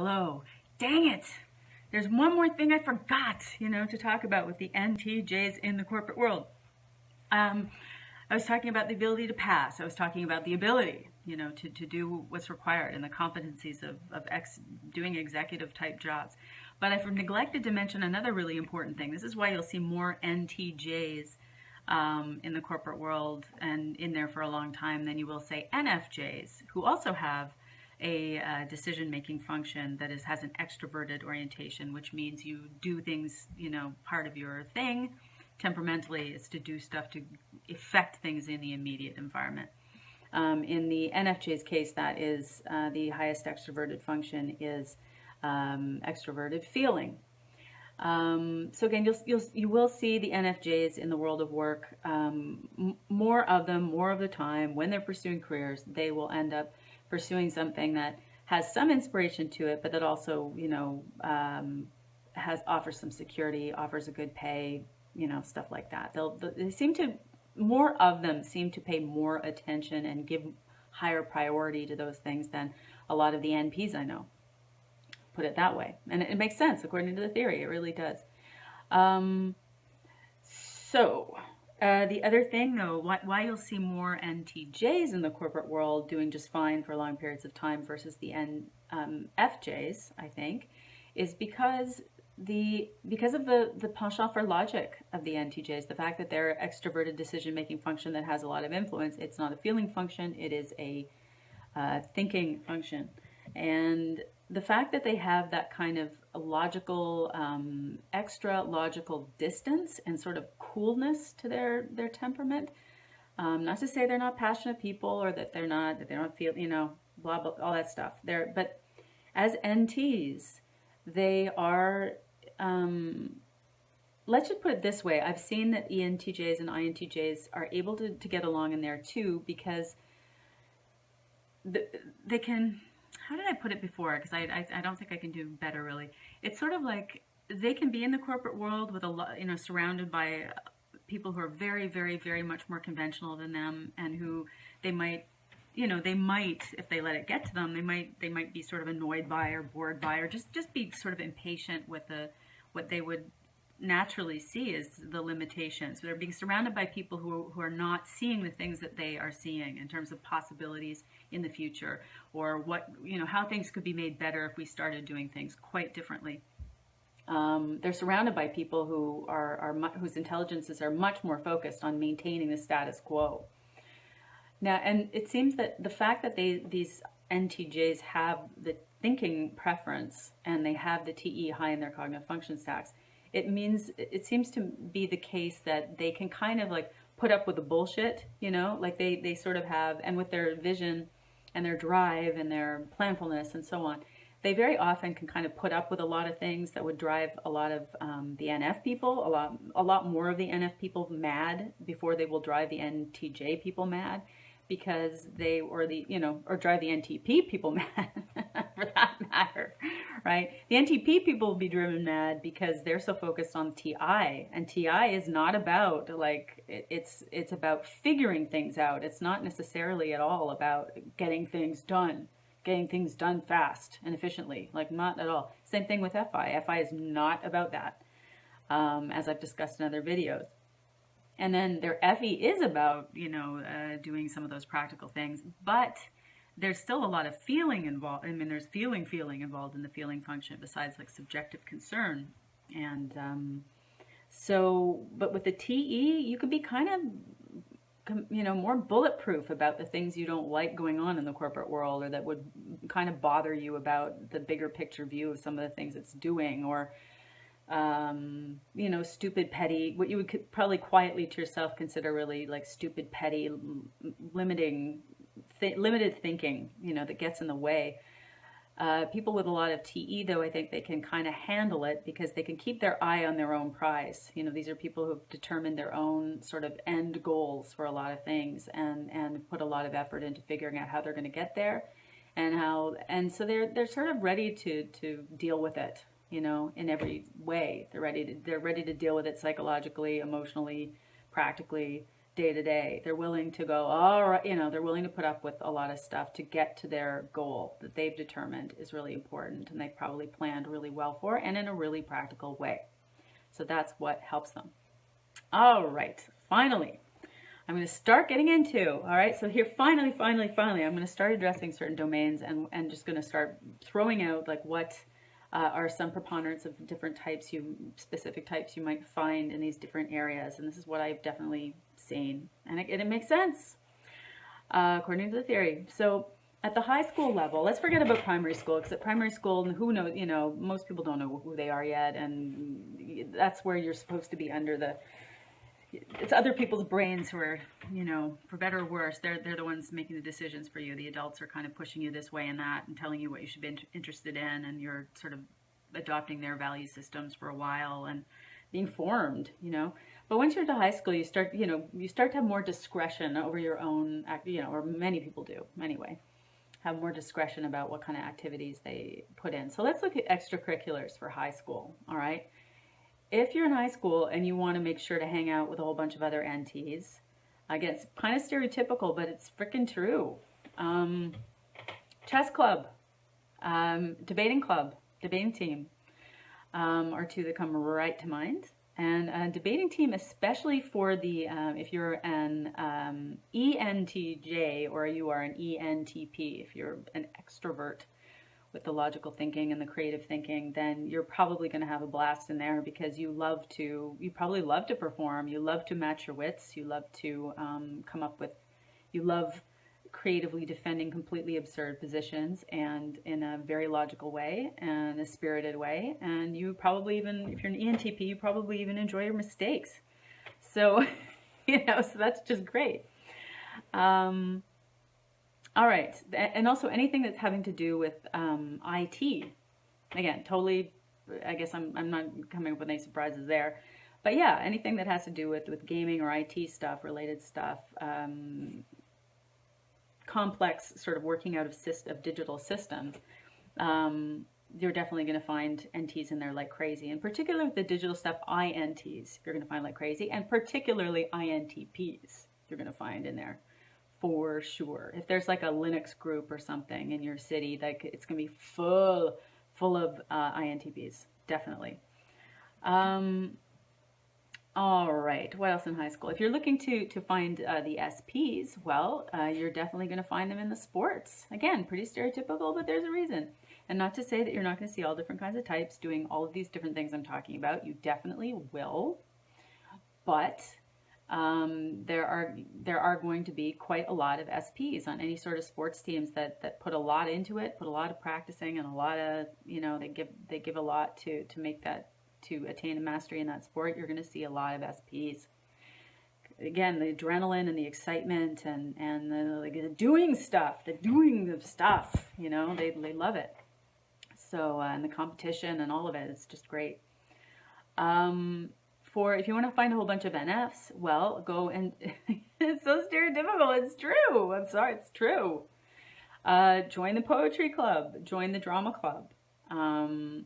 Hello. Dang it. There's one more thing I forgot, to talk about with the NTJs in the corporate world. I was talking about the ability to pass. I was talking about the ability, to do what's required and the competencies of doing executive type jobs. But I've neglected to mention another really important thing. This is why you'll see more NTJs in the corporate world and in there for a long time than you will say NFJs, who also have a decision-making function that has an extroverted orientation, which means you do things, part of your thing temperamentally is to do stuff to affect things in the immediate environment. In the NFJ's case, that is the highest extroverted function is extroverted feeling. So again, you will see the NFJs in the world of work, more of them, more of the time. When they're pursuing careers, they will end up pursuing something that has some inspiration to it, but that also, offers some security, offers a good pay, stuff like that. More of them seem to pay more attention and give higher priority to those things than a lot of the NPs I know. Put it that way. And it makes sense according to the theory. It really does. The other thing, though, why you'll see more NTJs in the corporate world doing just fine for long periods of time versus the FJs, I think, is because of the penchant for logic of the NTJs, the fact that they're extroverted decision-making function that has a lot of influence. It's not a feeling function, it is a thinking function. And the fact that they have that kind of logical, extra logical distance and sort of coolness to their temperament, not to say they're not passionate people or that they don't feel, blah, blah, all that stuff. But as NTs, they are, let's just put it this way. I've seen that ENTJs and INTJs are able to get along in there too, because they can, how did I put it before? Because I don't think I can do better, really. It's sort of like they can be in the corporate world with a lot, surrounded by people who are very, very, very much more conventional than them, and who they might, if they let it get to them, they might be sort of annoyed by or bored by, or just be sort of impatient with what they would naturally see as the limitations. They're being surrounded by people who are not seeing the things that they are seeing in terms of possibilities in the future, or how things could be made better if we started doing things quite differently. They're surrounded by people whose intelligences are much more focused on maintaining the status quo. Now, and it seems that the fact that these NTJs have the thinking preference and they have the TE high in their cognitive function stacks, it seems to be the case that they can kind of like put up with the bullshit, like they sort of have, and with their vision and their drive and their planfulness and so on, they very often can kind of put up with a lot of things that would drive a lot of the NF people, a lot more of the NF people mad before they will drive the NTJ people mad, because or drive the NTP people mad, for that matter, right? The NTP people will be driven mad because they're so focused on TI, and TI is not about, it's about figuring things out. It's not necessarily at all about getting things done fast and efficiently, not at all. Same thing with FI. FI is not about that, as I've discussed in other videos. And then their FE is about, doing some of those practical things, but there's still a lot of feeling involved. I mean, there's feeling involved in the feeling function besides subjective concern. And but with the TE, you could be kind of, more bulletproof about the things you don't like going on in the corporate world, or that would kind of bother you about the bigger picture view of some of the things it's doing, or stupid, petty, what you would probably quietly to yourself consider really stupid, petty, limited thinking, that gets in the way. People with a lot of TE, though, I think they can kind of handle it because they can keep their eye on their own prize. These are people who have determined their own sort of end goals for a lot of things, and put a lot of effort into figuring out how they're going to get there, and so they're sort of ready to deal with it. In every way. They're ready to deal with it psychologically, emotionally, practically, day to day. They're willing to go, all right, they're willing to put up with a lot of stuff to get to their goal that they've determined is really important and they've probably planned really well for and in a really practical way. So that's what helps them. All right, finally, I'm going to start getting into, all right, so here, finally, I'm going to start addressing certain domains and just going to start throwing out like what are some preponderance of different types, specific types you might find in these different areas. And this is what I've definitely seen. And it makes sense, according to the theory. So at the high school level, let's forget about primary school, because at primary school, who knows, most people don't know who they are yet. And that's where you're supposed to be it's other people's brains who are, for better or worse, they're the ones making the decisions for you. The adults are kind of pushing you this way and that and telling you what you should be interested in, and you're sort of adopting their value systems for a while and being formed, But once you're to high school, you start to have more discretion over your own, or many people do anyway, have more discretion about what kind of activities they put in. So let's look at extracurriculars for high school, all right? If you're in high school and you want to make sure to hang out with a whole bunch of other NTs, again, it's kind of stereotypical, but it's freaking true. Chess club, debating team are two that come right to mind. And a debating team, especially for the, if you're an ENTJ or you are an ENTP, if you're an extrovert with the logical thinking and the creative thinking, then you're probably going to have a blast in there because you probably love to perform, you love to match your wits, you love to you love creatively defending completely absurd positions and in a very logical way and a spirited way. And you probably even, if you're an ENTP, you probably even enjoy your mistakes. So, so that's just great. All right, and also anything that's having to do with IT. Again, totally, I guess I'm not coming up with any surprises there. But yeah, anything that has to do with gaming or IT stuff, related stuff, complex sort of working out of digital systems, you're definitely going to find NTs in there like crazy. And particularly with the digital stuff, INTs, you're going to find like crazy. And particularly INTPs, you're going to find in there. For sure. If there's like a Linux group or something in your city, like it's going to be full of INTPs, definitely. All right, what else in high school? If you're looking to find the SPs, well, you're definitely going to find them in the sports. Again, pretty stereotypical, but there's a reason. And not to say that you're not going to see all different kinds of types doing all of these different things I'm talking about. You definitely will. But there are going to be quite a lot of SPs on any sort of sports teams that put a lot into it, put a lot of practicing and a lot of, they give a lot to make that, to attain a mastery in that sport. You're going to see a lot of SPs. Again, the adrenaline and the excitement and the doing stuff, they love it. So, and the competition and all of it, it's just great. If you want to find a whole bunch of NFs, well, go and it's so stereotypical. It's true. I'm sorry, it's true. Join the poetry club. Join the drama club. For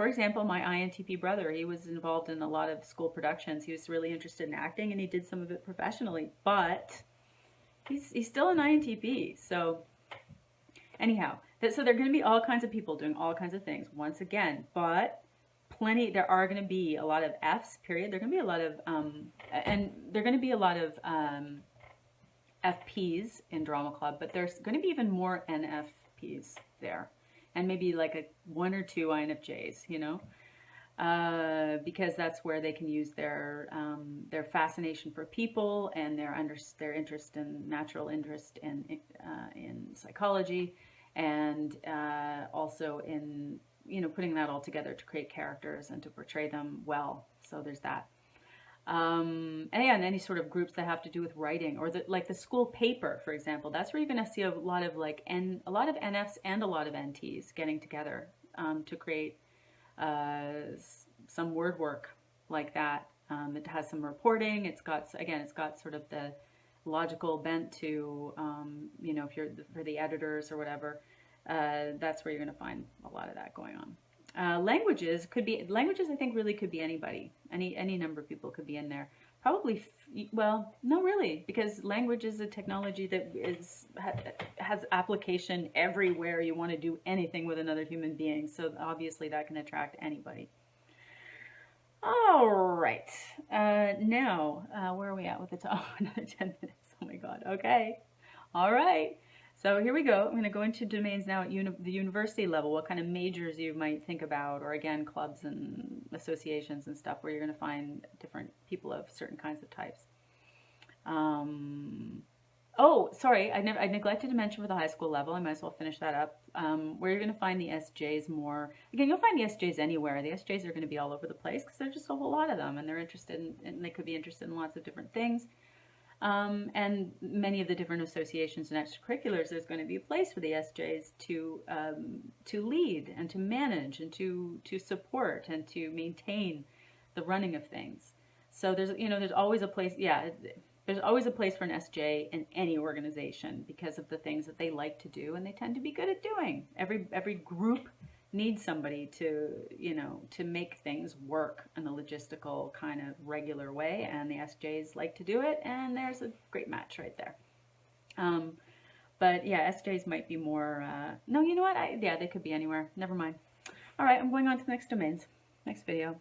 example, my INTP brother, he was involved in a lot of school productions. He was really interested in acting, and he did some of it professionally. But he's still an INTP. So anyhow, so there are going to be all kinds of people doing all kinds of things. Once again, but there are going to be a lot of Fs, period. There are going to be a lot of, FPs in drama club, but there's going to be even more NFPs there. And maybe like one or two INFJs, because that's where they can use their fascination for people and their natural interest in psychology, and also in putting that all together to create characters and to portray them well. So there's that. And any sort of groups that have to do with writing, or the school paper, for example. That's where you're going to see a lot of NFs and a lot of NTs getting together to create some word work like that. It has some reporting. It's got sort of the logical bent to, if you're for the editors or whatever. That's where you're going to find a lot of that going on. Languages, I think, really could be anybody. Any number of people could be in there. Probably, well, no, really, because language is a technology that has application everywhere you want to do anything with another human being. So obviously that can attract anybody. All right. Now, where are we at with the top? Another 10 minutes. Oh my God. Okay. All right. So here we go. I'm going to go into domains now at the university level, what kind of majors you might think about, or again, clubs and associations and stuff where you're going to find different people of certain kinds of types. Oh, sorry, I neglected to mention for the high school level, I might as well finish that up, where you're going to find the SJs more. Again, you'll find the SJs anywhere. The SJs are going to be all over the place because there's just a whole lot of them, and they're interested in, and they could be interested in lots of different things. And many of the different associations and extracurriculars, there's going to be a place for the SJs to lead and to manage and to support and to maintain the running of things. So there's always a place. Yeah, there's always a place for an SJ in any organization because of the things that they like to do and they tend to be good at doing. Every group needs somebody to make things work in a logistical kind of regular way, and the SJs like to do it, and there's a great match right there. But yeah, SJs might be more, no, you know what, yeah, they could be anywhere, never mind. All right, I'm going on to the next domains, next video.